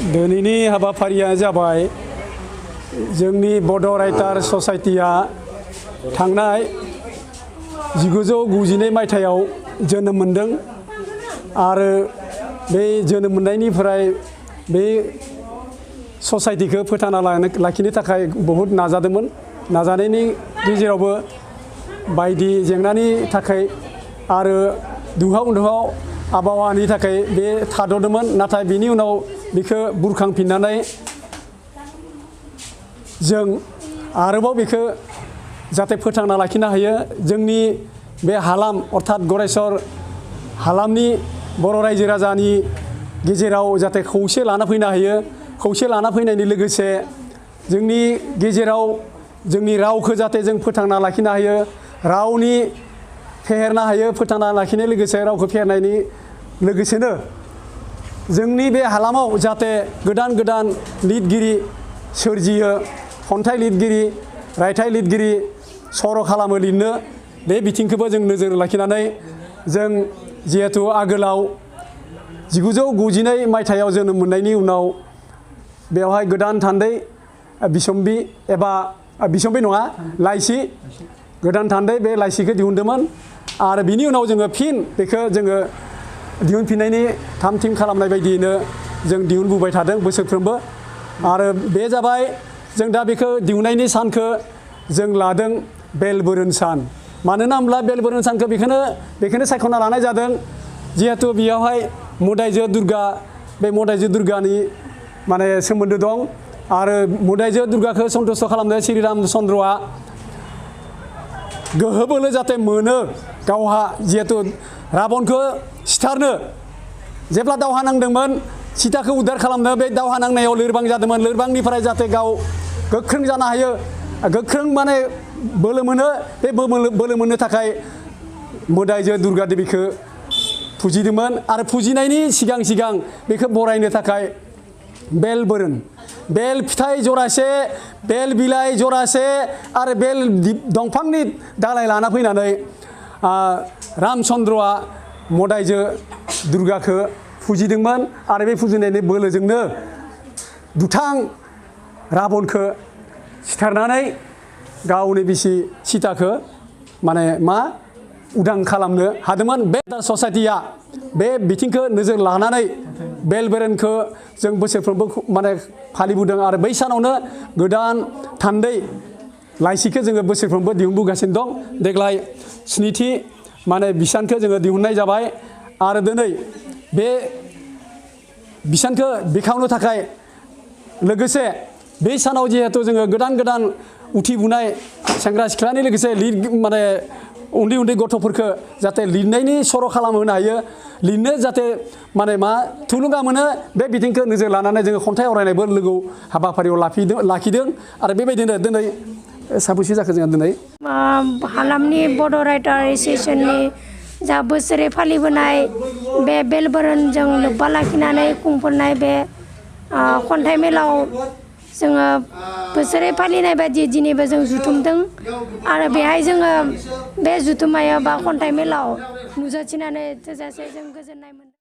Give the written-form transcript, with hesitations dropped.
दिनैनि हाबाफारिया जाबाय जोंनि बड' राइटार ससाइटिआ थांनाय 1992 मायथाइयाव जोनोम मोनदों आरो बे जोनोम मोननायनिफ्राय बे ससाइटिखौ फोथांना लाखिनो थाखाय बहुत नाजादोंमोन। नाजानायनि गेजेरावबो बायदि जेंनानि थाखाय आरो दुंहाव आबहावानि थाखाय बे थाद'दोंमोन। नाथाय बिनि उनाव बेखौ बुरखांफिननानै जों आरोबाव बेखौ जाहाथे फोथांना लाखिनो हायो। जोंनि बे हालाम अर्थात गरेस्वर हालामनि बर' रायजो राजानि गेजेराव जाहाथे खौसे लाना फैनो हायो। खौसे लाना फैनायनि लोगोसे जोंनि गेजेराव जोंनि रावखौ जाहाथे जों फोथांना लाखिनो हायो। रावनि फेहेरनो हायो। फोथांना लाखिनाय लोगोसे रावखौ फेहेरनायनि लोगोसेनो जोंनि बे हालामाव जाहाथे गोदान लिरगिरि सोरजियो, खन्थाइ लिरगिरि, रायथाइ लिरगिरि सर' खालामो लिरनो। बे बिथिंखौबो जों नोजोर लाखिनानै जों जिहेतु आगोलाव 1992 मायथाइयाव जोनोम मोननायनि उनाव बेवहाय गोदान थान्दै बिसम्बि एबा बिसम्बि नङा लाइसि गोदान थान्दै बे लाइसिखौ दिहुनदोंमोन आरो बिनि उनाव जोङो फिन बेखौ जोङो दिहुनफिननायनि थाम थिम खालामनाय बायदियैनो जों दिहुनबोबाय थादों बोसोरफ्रोमबो। आरो बे जाबाय जों दा बेखौ दिहुननायनि सानखौ जों लादों बेलबोरोन सान। मानोना होमब्ला बेलबोरोन सानखौ बेखौनो सायख'ना लानाय जादों जिहेतु बेयावहाय मोदाइजो दुर्गा बे मोदाइजो दुर्गानि माने सोमोन्दो दं आरो मोदाइजो दुर्गाखौ सन्तुष्ट खालामनो श्री रामचन्द्रआ गोहो बोलो जाहाथे मोनो गावहा जिहेतु राबनखौ सिथारनो जेब्ला दावहा नांदोंमोन सीताखौ उद्धार खालामनो बे दावहा नांनायाव लोरबां जादोंमोन। लोरबांनिफ्राय जाहाथे गाव गोख्रों जानो हायो, गोख्रों माने बोलो मोनो। बे बोलो मोननो थाखाय मोदाइजो दुर्गा देबीखौ फुजिदोंमोन आरो फुजिनायनि सिगां बेखौ बरायनो थाखाय बेलबोरोन बेल फिथाइ जरासे, बेल बिलाइ जरासे आरो बेल दंफांनि दालाय लाना फैनानै रामचन्द्रआ मोदाइजो दुर्गाखौ फुजिदोंमोन आरो बे फुजिनायनि बोलोजोंनो दुथां राबनखौ सिथारनानै गावनि बिसि सीताखौ माने उदां खालामनो हादोंमोन। बे ससाइटिआ बे बिथिंखौ नोजोर लानानै बेलबोरोनखौ जों बोसोरफ्रोमबो माने फालिबोदों आरो बै सानावनो गोदान थान्दै लाइसिखौ जोङो बोसोरफ्रोमबो दिहुनबोगासिनो दं। देग्लाय 7थि माने बिसानखौ जोङो दिहुननाय जाबाय आरो दिनै बे बिसानखौ बेखावनो थाखाय लोगोसे बे सानाव जिहेतु जोङो गोदान उथिबोनाय सेंग्रा सिख्लानि लोगोसे माने उन्दै गथ'फोरखौ जाहाथे लिरनायनि सर' खालामहोनो हायो, लिरनो जाहाथे माने थुलुंगा मोनो। बे बिथिंखौ नोजोर लानानै जोङो खन्थाइ आवरायनायबो लोगो हाबाफारियाव लाखिदों आरो बेबायदिनो दिनै साबैसे जाखो जोंहा दिनै हालामनि बड' राइटार एस'सिएशननि जा बोसोरै फालिबोनाय बे बेलबोरोनजों लोब्बा लाखिनानै खुंफुंनाय बे खन्थाइ मेलाव जोङो बोसोरै फालिनाय बायदि दिनैबो जों जुथुमदों आरो बेहाय जोङो बे जुथुमायाव बा खन्थाइ मेलाव नुजाथिनानै थोजासे जों गोजोननाय मोनदों।